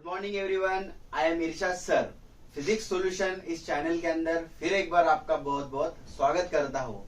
Good morning everyone, I am Irshad sir. Physics solution इस channel के अंदर फिर एक बार आपका बहुत बहुत स्वागत करता हूँ।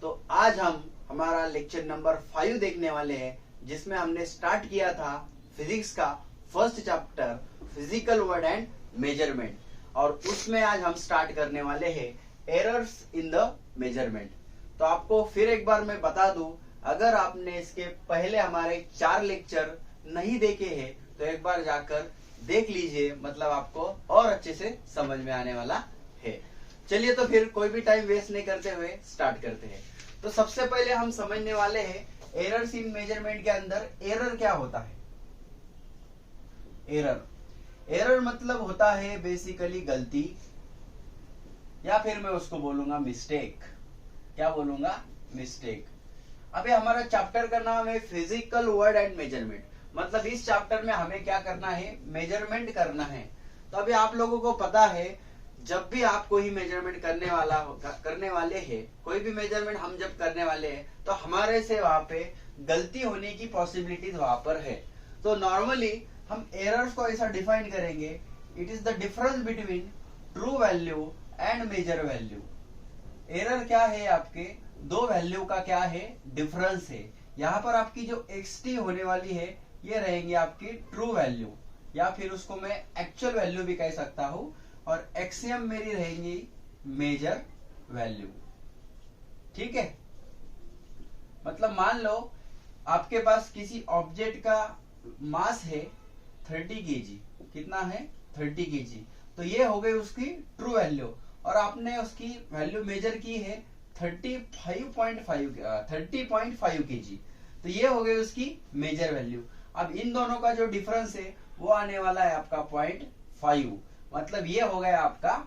तो आज हम हमारा लेक्चर नंबर 5 देखने वाले हैं, जिसमें हमने स्टार्ट किया था फिजिक्स का first chapter physical word and measurement, और उसमें आज हम स्टार्ट करने वाले हैं एरर्स इन द मेजरमेंट। तो आपको फिर एक बार मैं बता दूं, अगर आपने इसके पहले हमारे 4 लेक्चर नहीं देखे हैं तो एक बार जाकर देख लीजिए, मतलब आपको और अच्छे से समझ में आने वाला है। चलिए तो फिर कोई भी टाइम वेस्ट नहीं करते हुए स्टार्ट करते हैं। तो सबसे पहले हम समझने वाले हैं एरर्स इन मेजरमेंट के अंदर एरर क्या होता है। एरर मतलब होता है बेसिकली गलती, या फिर मैं उसको बोलूंगा मिस्टेक। क्या बोलूंगा? मिस्टेक। अभी हमारा चैप्टर का नाम है फिजिकल वर्ड एंड मेजरमेंट, मतलब इस चैप्टर में हमें क्या करना है? मेजरमेंट करना है। तो अभी आप लोगों को पता है, जब भी आप कोई मेजरमेंट करने वाले हैं, कोई भी मेजरमेंट हम जब करने वाले हैं, तो हमारे से वहां पे गलती होने की पॉसिबिलिटीज वहां पर है। तो नॉर्मली हम एरर्स को ऐसा डिफाइन करेंगे, it is the difference between true value and measure value. Error क्या है? आपके दो वैल्यू का क्या है? डिफरेंस है। यहाँ पर आपकी जो xt होने वाली है, ये रहेंगी आपकी ट्रू वैल्यू, या फिर उसको मैं एक्चुअल वैल्यू भी कह सकता हूं, और एक्सियम मेरी रहेंगी मेजर वैल्यू। ठीक है, मतलब मान लो आपके पास किसी ऑब्जेक्ट का मास है 30 केजी। कितना है? 30 केजी। तो ये हो गई उसकी ट्रू वैल्यू, और आपने उसकी वैल्यू मेजर की है 30.5 केजी। तो ये हो गई उसकी मेजर वैल्यू। अब इन दोनों का जो डिफरेंस है वो आने वाला है आपका 0.5, मतलब ये हो गया आपका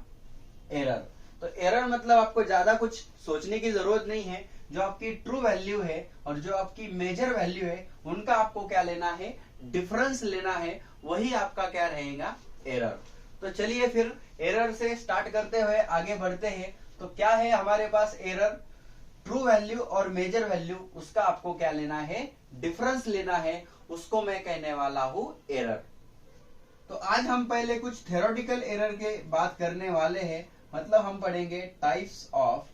एरर। तो एरर मतलब आपको ज्यादा कुछ सोचने की जरूरत नहीं है। जो आपकी ट्रू वैल्यू है और जो आपकी मेजर वैल्यू है, उनका आपको क्या लेना है? डिफरेंस लेना है। वही आपका क्या रहेगा? एरर। तो चलिए फिर एरर से स्टार्ट करते हुए आगे बढ़ते हैं। तो क्या है हमारे पास एरर? ट्रू वैल्यू और मेजर वैल्यू, उसका आपको क्या लेना है? डिफरेंस लेना है। उसको मैं कहने वाला हूं एरर। तो आज हम पहले कुछ थ्योरेटिकल एरर के बात करने वाले हैं, मतलब हम पढ़ेंगे टाइप्स ऑफ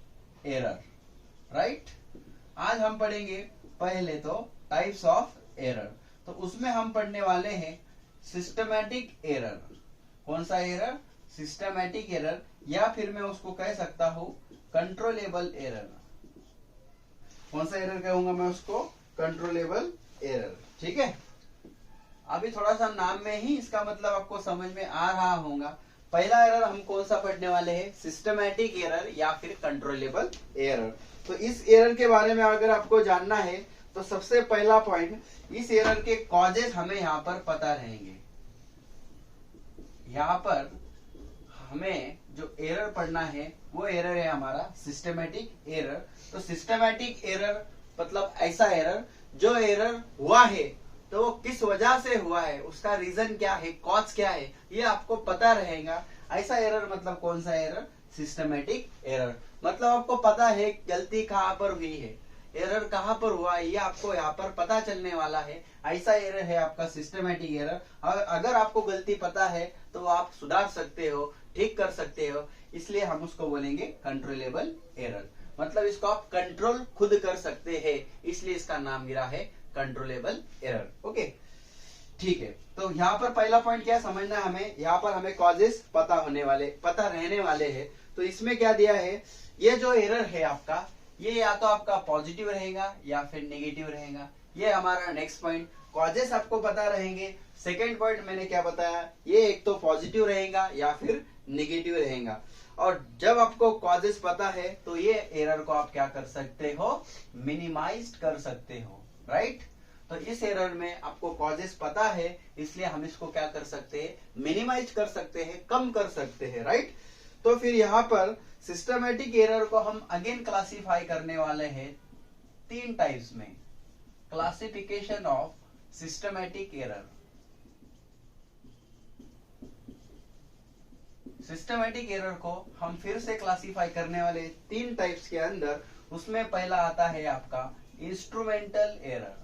एरर। राइट, आज हम पढ़ेंगे पहले तो टाइप्स ऑफ एरर। तो उसमें हम पढ़ने वाले हैं सिस्टमैटिक एरर। कौन सा एरर? सिस्टमैटिक एरर, या फिर मैं उसको कह सकता हूं कंट्रोलेबल एरर। कौन सा एरर कहूंगा मैं उसको? Controllable error. ठीक है, अभी थोड़ा सा नाम में ही इसका मतलब आपको समझ में आ रहा होगा। पहला एरर हम कौन सा पढ़ने वाले हैं? सिस्टमैटिक एरर या फिर कंट्रोलेबल एरर। तो इस एरर के बारे में अगर आपको जानना है, तो सबसे पहला पॉइंट, इस एरर के कॉजेज हमें यहाँ पर पता रहेंगे। यहाँ पर हमें जो एरर पढ़ना है वो एरर है हमारा सिस्टमैटिक एरर। तो सिस्टमैटिक एरर मतलब ऐसा एरर, जो एरर हुआ है तो वो किस वजह से हुआ है, उसका रीजन क्या है, कॉज क्या है, ये आपको पता रहेगा। ऐसा एरर मतलब कौन सा एरर? Systematic error. मतलब आपको पता है गलती कहाँ पर हुई है, एरर कहाँ पर हुआ है, ये आपको यहाँ पर पता चलने वाला है। ऐसा एरर है आपका सिस्टमैटिक एरर। अगर आपको गलती पता है तो आप सुधार सकते हो, ठीक कर सकते हो, इसलिए हम उसको बोलेंगे कंट्रोलेबल एरर। मतलब इसको आप कंट्रोल खुद कर सकते हैं, इसलिए इसका नाम गिरा है कंट्रोलेबल एरर। ओके, ठीक है। तो यहाँ पर पहला पॉइंट क्या समझना है हमें? यहाँ पर हमें कॉजेस पता रहने वाले हैं। तो इसमें क्या दिया है? ये जो एरर है आपका, ये या तो आपका पॉजिटिव रहेगा या फिर नेगेटिव रहेगा। ये हमारा नेक्स्ट पॉइंट। कॉजेस आपको पता रहेंगे। सेकेंड पॉइंट मैंने क्या बताया? ये एक तो पॉजिटिव रहेगा या फिर नेगेटिव रहेगा। और जब आपको कॉजेस पता है तो ये एरर को आप क्या कर सकते हो? मिनिमाइज कर सकते हो। राइट, तो इस एरर में आपको कॉजेस पता है, इसलिए हम इसको क्या कर सकते हैं? मिनिमाइज कर सकते हैं, कम कर सकते हैं। राइट, तो फिर यहाँ पर सिस्टमैटिक एरर को हम अगेन क्लासिफाई करने वाले हैं 3 टाइप्स में। Classification of systematic error. Systematic error को हम फिर से क्लासिफाई करने वाले 3 टाइप्स के अंदर, उसमें पहला आता है आपका इंस्ट्रूमेंटल एरर।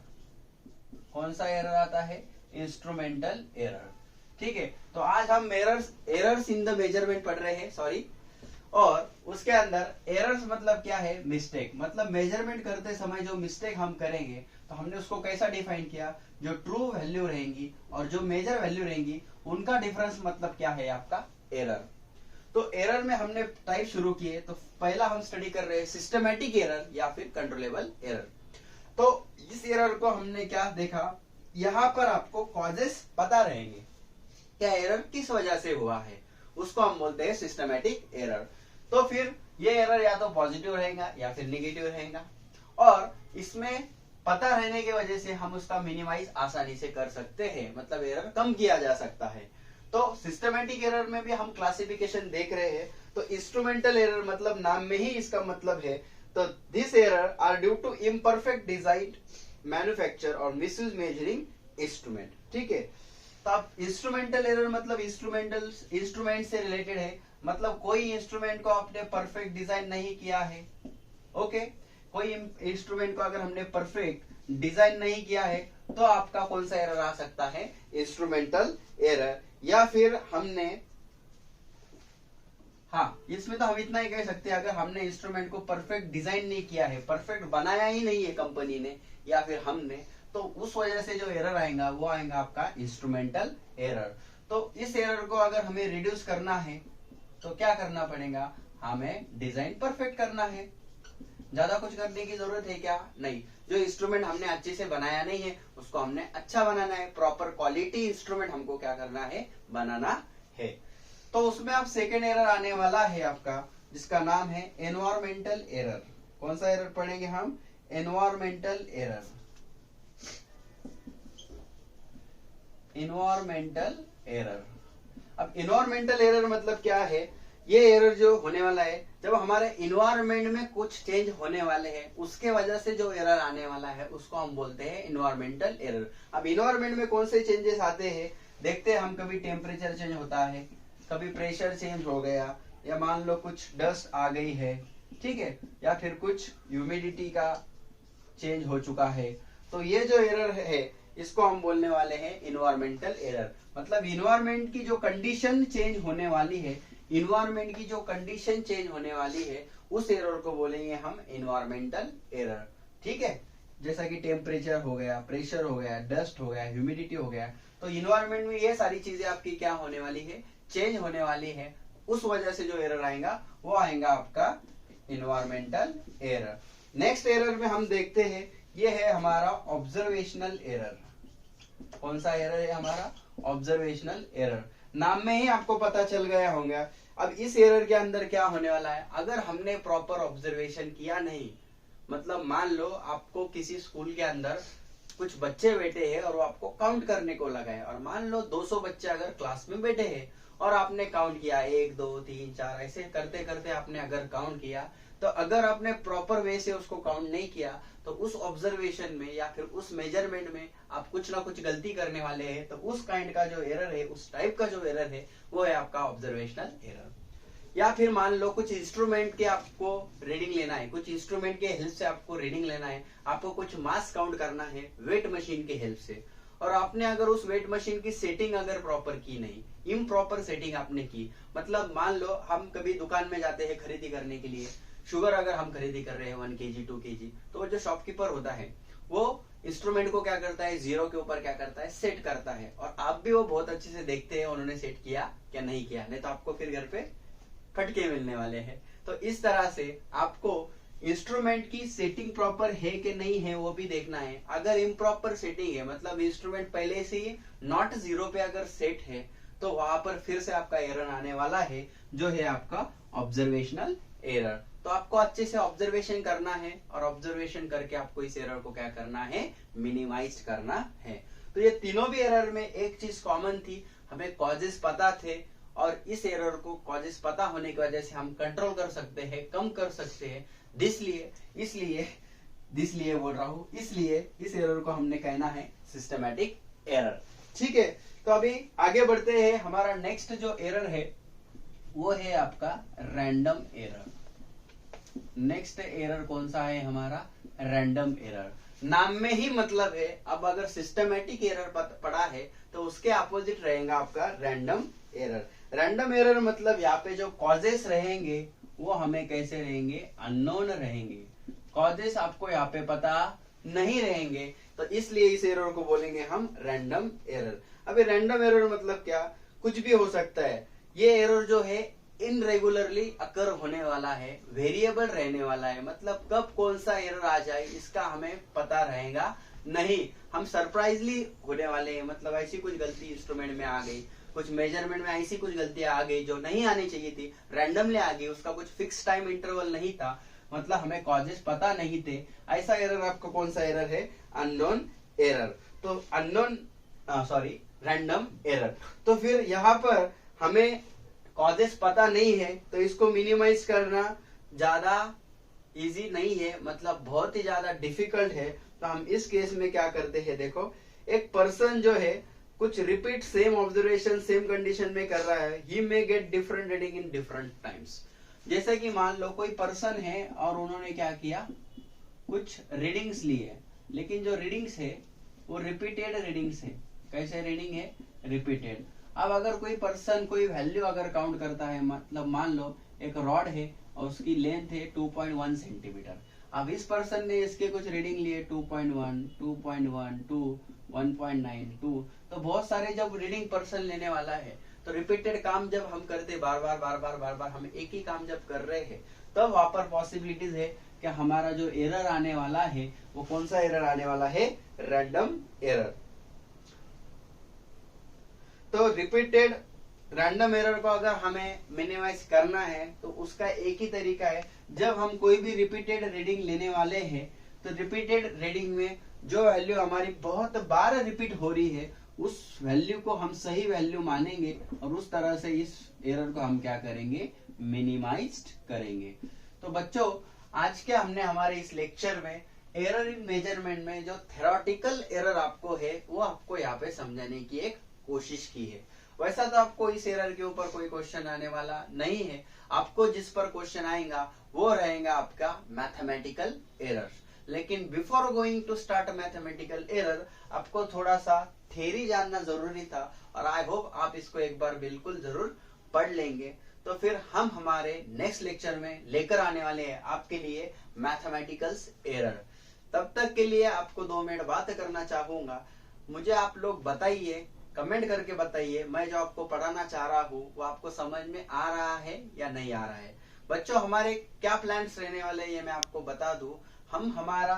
कौन सा एरर आता है? Instrumental error. ठीक है, तो आज हम एरर्स इन द मेजरमेंट पढ़ रहे हैं, सॉरी। और उसके अंदर एरर्स मतलब क्या है, मिस्टेक, मतलब मेजरमेंट करते समय जो मिस्टेक हम करेंगे तो हमने उसको कैसा डिफाइन किया, जो ट्रू वैल्यू रहेंगी और जो मेजर वैल्यू रहेंगी उनका डिफरेंस मतलब क्या है आपका एरर। तो एरर में हमने टाइप शुरू किए, तो पहला हम स्टडी कर रहे हैं सिस्टमैटिक एरर या फिर कंट्रोलेबल एरर। तो इस एरर को हमने क्या देखा, यहाँ पर आपको कॉजेस पता रहेंगे, क्या एरर किस वजह से हुआ है, उसको हम बोलते हैं सिस्टमैटिक एरर। तो फिर ये एरर या तो पॉजिटिव रहेगा या फिर निगेटिव रहेगा, और इसमें पता रहने की वजह से हम उसका मिनिमाइज आसानी से कर सकते हैं, मतलब एरर कम किया जा सकता है। तो सिस्टमैटिक एरर में भी हम क्लासिफिकेशन देख रहे हैं। तो इंस्ट्रूमेंटल एरर मतलब नाम में ही इसका मतलब है, तो this error are due to imperfect design, manufacture और मिसयूज मेजरिंग इंस्ट्रूमेंट। ठीक है, तो अब इंस्ट्रूमेंटल एरर मतलब इंस्ट्रूमेंट से रिलेटेड है, मतलब कोई इंस्ट्रूमेंट को आपने परफेक्ट डिजाइन नहीं किया है। ओके, कोई इंस्ट्रूमेंट को अगर हमने परफेक्ट डिजाइन नहीं किया है तो आपका कौन सा एरर आ सकता है, इंस्ट्रूमेंटल एरर। या फिर हमने, हाँ, इसमें तो हम इतना ही कह सकते हैं, अगर हमने इंस्ट्रूमेंट को परफेक्ट डिजाइन नहीं किया है, परफेक्ट बनाया ही नहीं है कंपनी ने या फिर हमने, तो उस वजह से जो एरर आएगा वो आएगा आपका इंस्ट्रूमेंटल एरर। तो इस एरर को अगर हमें रिड्यूस करना है तो क्या करना पड़ेगा, हमें डिजाइन परफेक्ट करना है। ज्यादा कुछ करने की जरूरत है क्या, नहीं। जो इंस्ट्रूमेंट हमने अच्छे से बनाया नहीं है उसको हमने अच्छा बनाना है, प्रॉपर क्वालिटी इंस्ट्रूमेंट हमको क्या करना है, बनाना है। तो उसमें अब सेकेंड एरर आने वाला है आपका, जिसका नाम है एनवायरमेंटल एरर। कौन सा एरर पढ़ेंगे हम, एनवायरमेंटल एरर। Environmental error. अब इन्वायरमेंटल एरर मतलब क्या है, ये एरर जो होने वाला है जब हमारे इन्वायरमेंट में कुछ चेंज होने वाले हैं, उसके वजह से जो एरर आने वाला है उसको हम बोलते हैं इन्वायरमेंटल एरर। अब इन्वायरमेंट में कौन से चेंजेस आते हैं, देखते हैं हम। कभी टेम्परेचर चेंज होता है, कभी प्रेशर चेंज हो गया, या मान लो कुछ डस्ट आ गई है, ठीक है, या फिर कुछ ह्यूमिडिटी का चेंज हो चुका है। तो ये जो एरर है इसको हम बोलने वाले हैं इन्वायरमेंटल एरर। मतलब इन्वायरमेंट की जो कंडीशन चेंज होने वाली है, इन्वायरमेंट की जो कंडीशन चेंज होने वाली है, उस एरर को बोलेंगे हम इन्वायरमेंटल एरर। ठीक है, जैसा कि टेम्परेचर हो गया, प्रेशर हो गया, डस्ट हो गया, ह्यूमिडिटी हो गया, तो इन्वायरमेंट में ये सारी चीजें आपकी क्या होने वाली है, चेंज होने वाली है। उस वजह से जो एरर आएगा वो आएगा आपका इन्वायरमेंटल एरर। नेक्स्ट एरर में हम देखते हैं, ये है हमारा ऑब्जर्वेशनल एरर। कौन सा एरर है हमारा, ऑब्जर्वेशनल एरर। नाम में ही आपको पता चल गया होगा। अब इस एरर के अंदर क्या होने वाला है, अगर हमने प्रॉपर ऑब्जर्वेशन किया नहीं, मतलब मान लो आपको किसी स्कूल के अंदर कुछ बच्चे बैठे हैं और वो आपको काउंट करने को लगा है, और मान लो 200 बच्चे अगर क्लास में बैठे हैं और आपने काउंट किया 1 2 3 4 ऐसे करते करते आपने अगर काउंट किया, तो अगर आपने प्रॉपर वे से उसको काउंट नहीं किया तो उस ऑब्जर्वेशन में या फिर उस मेजरमेंट में आप कुछ ना कुछ गलती करने वाले हैं। तो उस काइंड का जो एरर है, उस टाइप का जो एरर है, वो है आपका ऑब्जर्वेशनल एरर। या फिर मान लो कुछ इंस्ट्रूमेंट के आपको रीडिंग लेना है, कुछ इंस्ट्रूमेंट के हेल्प से आपको रीडिंग लेना है, आपको कुछ मास काउंट करना है वेट मशीन के हेल्प से, और आपने अगर उस वेट मशीन की सेटिंग अगर प्रॉपर की नहीं, इम्प्रॉपर सेटिंग आपने की, मतलब मान लो हम कभी दुकान में जाते हैं खरीदी करने के लिए, शुगर अगर हम खरीदी कर रहे हैं 1 kg 2 kg, तो जो शॉपकीपर होता है वो इंस्ट्रूमेंट को क्या करता है, जीरो के ऊपर क्या करता है, सेट करता है, और आप भी वो बहुत अच्छे से देखते हैं उन्होंने सेट किया क्या नहीं किया, नहीं तो आपको फिर घर पे फटके मिलने वाले हैं। तो इस तरह से आपको इंस्ट्रूमेंट की सेटिंग प्रॉपर है कि नहीं है वो भी देखना है। अगर इम्प्रॉपर सेटिंग है, मतलब इंस्ट्रूमेंट पहले से ही नॉट जीरो पे अगर सेट है, तो वहां पर फिर से आपका एरर आने वाला है, जो है आपका ऑब्जर्वेशनल एरर। तो आपको अच्छे से ऑब्जर्वेशन करना है, और ऑब्जर्वेशन करके आपको इस एरर को क्या करना है, मिनिमाइज करना है। तो ये तीनों भी एरर में एक चीज कॉमन थी, हमें कॉजेस पता थे, और इस एरर को कॉजेस पता होने की वजह से हम कंट्रोल कर सकते हैं, कम कर सकते हैं। इसलिए बोल रहा हूं, इसलिए इस एरर को हमने कहना है सिस्टमैटिक एरर। ठीक है, तो अभी आगे बढ़ते हैं। हमारा नेक्स्ट जो एरर है वो है आपका रैंडम एरर। नेक्स्ट एरर कौन सा है हमारा, रैंडम एरर। नाम में ही मतलब है। अब अगर सिस्टमेटिक एरर पढ़ा है तो उसके अपोजिट रहेगा आपका रैंडम एरर। रैंडम एरर मतलब यहाँ पे जो कॉजेस रहेंगे वो हमें कैसे रहेंगे, अननोन रहेंगे। कॉजेस आपको यहाँ पे पता नहीं रहेंगे, तो इसलिए इस एरर को बोलेंगे हम रैंडम एरर। अभी रैंडम एरर मतलब क्या, कुछ भी हो सकता है। ये एरर जो है इनरेगुलरली अकर होने वाला है, वेरिएबल रहने वाला है, मतलब कब कौन सा एरर आ जाए इसका हमें पता रहेगा नहीं। हम सरप्राइजली होने वाले हैं, मतलब ऐसी कुछ गलती इंस्ट्रूमेंट में आ गई, कुछ मेजरमेंट में ऐसी कुछ गलतियां आ गई जो नहीं आनी चाहिए थी, रैंडमली आ गई, उसका कुछ फिक्स टाइम इंटरवल नहीं था, मतलब हमें कॉजेस पता नहीं थे। ऐसा एरर आपको कौन सा एरर है, अननोन एरर। तो अननोन रैंडम एरर। तो फिर यहाँ पर हमें कॉजेस पता नहीं है, तो इसको मिनिमाइज करना ज्यादा इजी नहीं है, मतलब बहुत ही ज्यादा डिफिकल्ट है। तो हम इस केस में क्या करते हैं, देखो एक पर्सन जो है कुछ repeat same observation same condition में कर रहा है, he may get different reading in different times. जैसे कि मान लो कोई पर्सन है और उन्होंने क्या किया, कुछ रीडिंग्स ली है, लेकिन जो रीडिंग्स है वो रिपीटेड रीडिंग्स है। कैसे रीडिंग है, रिपीटेड। अब अगर कोई पर्सन कोई वैल्यू अगर काउंट करता है, मतलब मान लो एक रॉड है और उसकी लेंथ है 2.1 सेंटीमीटर। अब इस पर्सन ने इसके कुछ रीडिंग लिए 2.1, 2.1, 2, 1.9, 2। तो बहुत सारे जब रीडिंग पर्सन लेने वाला है, तो रिपीटेड काम जब हम करते बार बार हम एक ही काम जब कर रहे हैं, तब वहां पर पॉसिबिलिटीज है कि हमारा जो एरर आने वाला है वो कौन सा एरर आने वाला है, रैंडम एरर। तो रिपीटेड रैंडम एरर को अगर हमें मिनिमाइज करना है तो उसका एक ही तरीका है, जब हम कोई भी रिपीटेड रीडिंग लेने वाले हैं तो रिपीटेड रीडिंग में जो वैल्यू हमारी बहुत बार रिपीट हो रही है उस वैल्यू को हम सही वैल्यू मानेंगे और उस तरह से इस एरर को हम क्या करेंगे, मिनिमाइज करेंगे। तो बच्चों आज के हमने हमारे इस लेक्चर में एरर इन मेजरमेंट में जो थ्योरेटिकल एरर आपको है वो आपको यहाँ पे समझाने की एक कोशिश की है। वैसा तो आपको इस एरर के ऊपर कोई क्वेश्चन आने वाला नहीं है, आपको जिस पर क्वेश्चन आएगा वो रहेगा आपका मैथमेटिकल एरर। लेकिन before going to start mathematical error आपको थोड़ा सा थ्योरी जानना जरूरी था, और आई होप आप इसको एक बार बिल्कुल जरूर पढ़ लेंगे। तो फिर हम हमारे नेक्स्ट लेक्चर में लेकर आने वाले हैं आपके लिए मैथमेटिकल्स एरर। तब तक के लिए आपको 2 मिनट बात करना चाहूंगा। मुझे आप लोग बताइए, कमेंट करके बताइए, मैं जो आपको पढ़ाना चाह रहा हूँ वो आपको समझ में आ रहा है या नहीं आ रहा है। बच्चों हमारे क्या प्लान्स रहने वाले हैं ये मैं आपको बता दूं। हम हमारा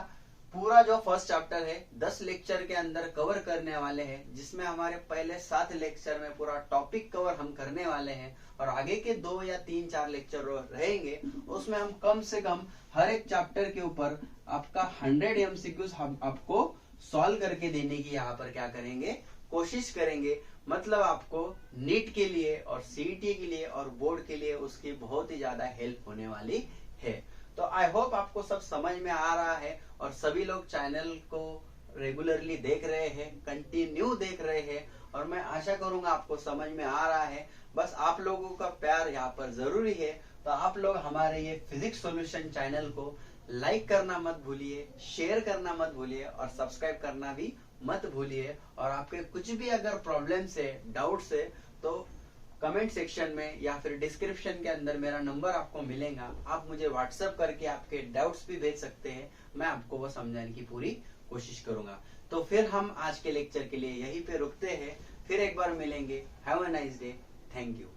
पूरा जो फर्स्ट चैप्टर है 10 लेक्चर के अंदर कवर करने वाले हैं, जिसमें हमारे पहले 7 लेक्चर में पूरा टॉपिक कवर हम करने वाले हैं, और आगे के 2 या 3-4 लेक्चर रहेंगे उसमें हम कम से कम हर एक चैप्टर के ऊपर आपका 100 MCQs हम आपको सॉल्व करके देने की यहाँ पर क्या करेंगे, कोशिश करेंगे। मतलब आपको नीट के लिए और सीईटी के लिए और बोर्ड के लिए उसकी बहुत ही ज्यादा हेल्प होने वाली है। तो आई होप आपको सब समझ में आ रहा है और सभी लोग चैनल को रेगुलरली देख रहे हैं, कंटिन्यू देख रहे हैं, और मैं आशा करूंगा आपको समझ में आ रहा है। बस आप लोगों का प्यार यहाँ पर जरूरी है। तो आप लोग हमारे ये फिजिक्स सॉल्यूशन चैनल को लाइक करना मत भूलिए, शेयर करना मत भूलिए और सब्सक्राइब करना भी मत भूलिए। और आपके कुछ भी अगर प्रॉब्लम्स है, डाउट्स है, तो कमेंट सेक्शन में या फिर डिस्क्रिप्शन के अंदर मेरा नंबर आपको मिलेगा, आप मुझे व्हाट्सएप करके आपके डाउट्स भी भेज सकते हैं, मैं आपको वो समझाने की पूरी कोशिश करूंगा। तो फिर हम आज के लेक्चर के लिए यहीं पे रुकते हैं, फिर एक बार मिलेंगे। Have a nice day, thank you.